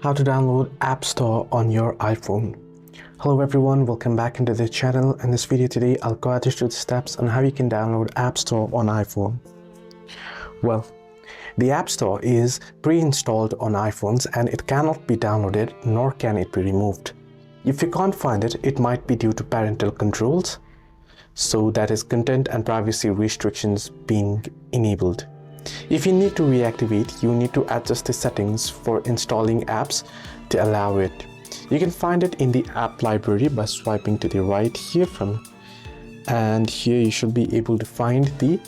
How to download App Store on your iPhone. Hello everyone, welcome back into the channel. In this video today, I'll guide you through the steps on how you can download App Store on iPhone. Well, the App Store is pre-installed on iPhones and it cannot be downloaded nor can it be removed. If you can't find it, it might be due to parental controls. So that is content and privacy restrictions being enabled. If you need to reactivate, you need to adjust the settings for installing apps to allow it. You can find it in the app library by swiping to the right here and here you should be able to find the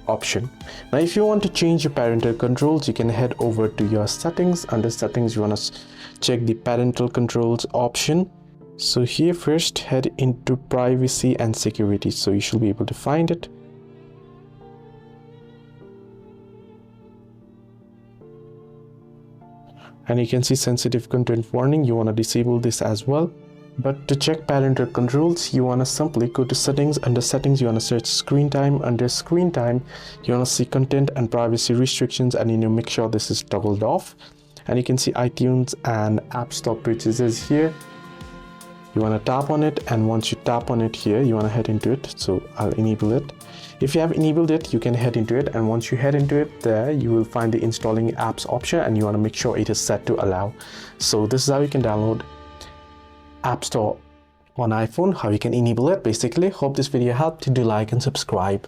option. Now if you want to change your parental controls, you can head over to your settings. Under settings, you want to check the parental controls option. So here first head into privacy and security, so you should be able to find it. And you can see sensitive content warning. You want to disable this as well. But to check parental controls, you want to simply go to settings. Under settings, you want to search screen time. Under screen time, you want to see content and privacy restrictions, and you need to make sure this is toggled off. And you can see iTunes and App Store purchases here. You want to tap on it, and once you tap on it here, you want to head into it. So I'll enable it. If you have enabled it, you can head into it, and once you head into it, there you will find the installing apps option, and you want to make sure it is set to allow. So this is how you can download App Store on iPhone, how you can enable it basically. Hope this video helped. Do like and subscribe.